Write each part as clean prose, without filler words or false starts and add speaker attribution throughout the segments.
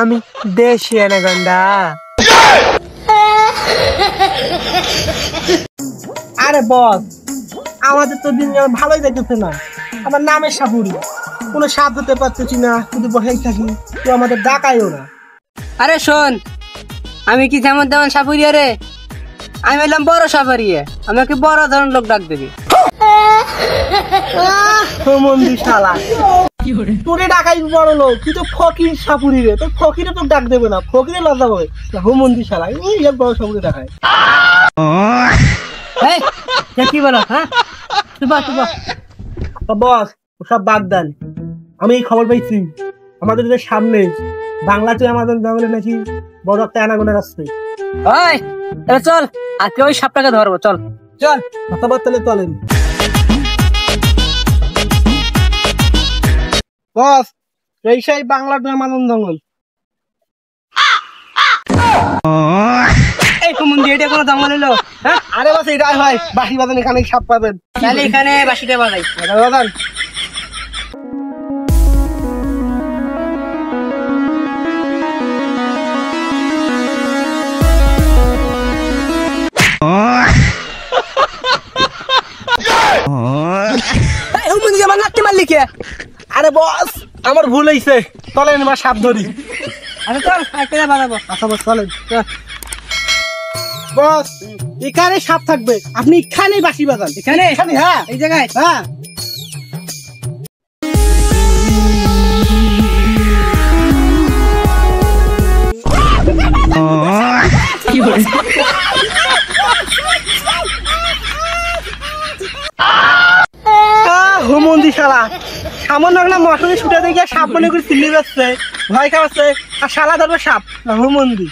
Speaker 1: আমি দেশি অ্যানাকোন্ডা। আরে বস, আমাদের তো দিন ভালোই যাইতেছে না। আমার নামের সাপুরি, কোনো সাপ হতে পারতেছি না, শুধু বসেই থাকি, তো আমাদের ডাকাইও না।
Speaker 2: আরে শোন, আমি কি যেমন তেমন সাপুরিয়া রে, আমি বললাম বড় সাপুরিয়া, আমাকে বড় ধরনের লোক ডাক দেবে।
Speaker 1: মন্দির শালা, তোরে ডাকাই বড় লোক, তুই তো ফকির সাপুরি রে, তোর ফকিরে তো ডাক দেবে না, ফকিরে লজ্জা পাবে। মন্দির শালা বড় সাপুরি ডাকায়।
Speaker 2: কি বলো? হ্যাঁ
Speaker 1: বস, ওসব বাদ দেন। আমি এই খবর পাইছি আমাদের যে সামনে বাংলাতে আমাদের জঙ্গলে নাকি বড় একটা অ্যানাকোন্ডা আসছে।
Speaker 2: ওই চল, আজকে ওই সাপটাকে ধরবো। চল
Speaker 1: চল, কথাবার্তা চলেন। বস, এই সেই বাংলার আমাদের জঙ্গল।
Speaker 2: এই কুমুন্দি, এটা কোনো জঙ্গল এলো?
Speaker 1: হ্যাঁ, আরে বস এটাই হয় বাঁশি বাজান, এখানে সাপ পাবেন।
Speaker 2: তাহলে এখানে বাঁশিটা বাজাই।
Speaker 1: বাজান। আরে বস, আমার ভুল হয়েছে, চলেন এবার সাপ ধরি।
Speaker 2: আরে চল, একটা বাজাবো।
Speaker 1: আচ্ছা বস, চলেন। বস, এখানে সাপ থাকবে, আপনি এখানেই বাঁশি বাজান।
Speaker 2: এখানে?
Speaker 1: হ্যাঁ,
Speaker 2: এই জায়গায়?
Speaker 1: হ্যাঁ।
Speaker 2: কি বলে?
Speaker 1: হুমন্দি শালা, সামান্য একটা মশারি ছুটে দেখে সাপ মনে করে চিল্লি যাচ্ছে, ভয় খাওয়াচ্ছে, আর শালা ধরবে সাপ। হুমন্দি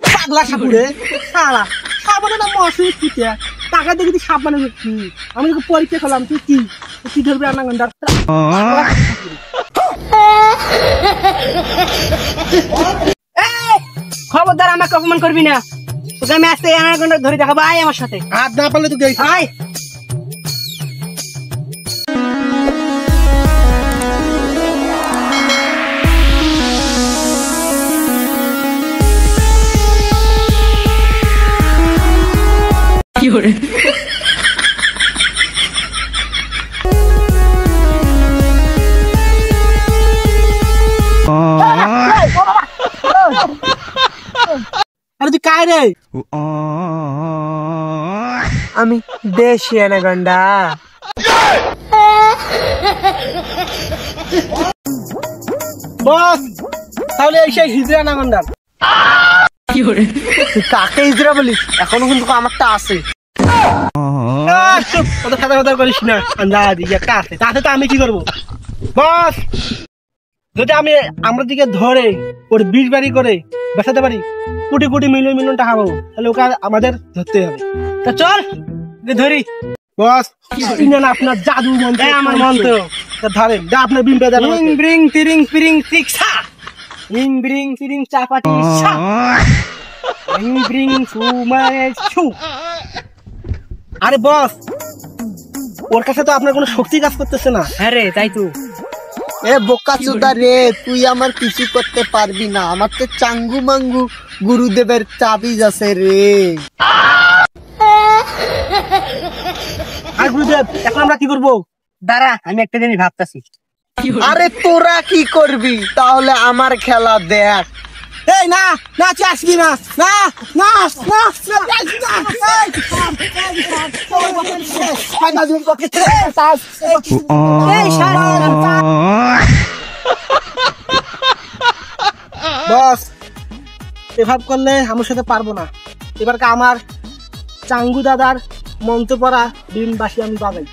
Speaker 1: পাগলা সাপুরে শালা, সামান্য একটা মশারি ছুটে টাকা দেখে তুই সাপ মানে কি? আমি তোকে পরীক্ষা করলাম, তুই কি ধরবি? অ্যানাকোন্ডা।
Speaker 2: খবরদার, আমাকে অপমান করবি না। তোকে আমি আজকে অ্যানাকোন্ডা ধরে দেখাবো। আয় আমার সাথে।
Speaker 1: হাত না পারলে তুই
Speaker 2: আয়। কি করে?
Speaker 1: আরে তুই কায় রে? আমি দেশি অ্যানাকোন্ডা। বস, তাহলে এই সেই হিজড়া অ্যানাকোন্ডা।
Speaker 2: কি করে?
Speaker 1: তুই কাকে হিজড়া বলিস? এখনো কিন্তু আমারটা আছে। করিস না, একটা আছে, তাতে তো আমি কি করবো? বস, যদি আমরা দিকে ধরে ওর 20 বাড়ি করে বেচাতে পারি, কোটি কোটি মিলিয়ন টাকা পাবো, তাহলে ওকে আমাদের ধরতে হবে।
Speaker 2: তা চল ধরি।
Speaker 1: বস, আপনার জাদু মন্ত্র,
Speaker 2: আমার মন্ত্র
Speaker 1: ধরেন, আপনার বিম পেয়ে যাবেন।
Speaker 2: ব্রিং তিরিং ফিরিং শিক্ষা, রিং ব্রিং তিরিং চাপাটি সা, রিং ব্রিং সুমারে ছু।
Speaker 1: আরে বস, ওর কাছে তো আপনার কোনো শক্তি কাজ করতেছে না।
Speaker 2: হ্যাঁ রে, তাই তো।
Speaker 3: এ বোকা চোদা রে, তুই আমার কিছু করতে পারবি না, আমার তো চাঙ্গু মাঙ্গু গুরুদেবের তাবিজ আছে রে।
Speaker 1: আর গুরুদেব, এখন আমরা কি করবো?
Speaker 2: দাঁড়া, আমি একটা জিনিস ভাবতেছি।
Speaker 3: আরে তোরা কি করবি? তাহলে আমার খেলা দেখ।
Speaker 1: এই না না, আসবি না, না না না, বস, এভাবে করলে আমার সাথে পারবো না। এবারকে আমার চাঙ্গু দাদার মন্ত্র পড়া ডিমবাসী আমি বাজাই।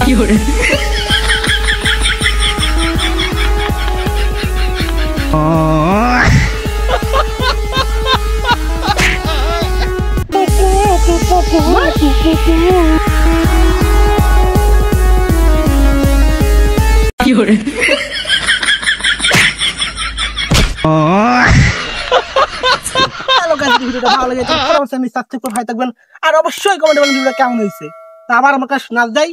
Speaker 2: কি করে? কি করে?
Speaker 1: ভিডিওটা ভালো লেগেছে অবশ্যই সাবস্ক্রাইব করে ভাই থাকবেন আর অবশ্যই কমেন্টে বলবেন ভিডিওটা কেমন হয়েছে তা আবার আমার কাছে শোনা যায়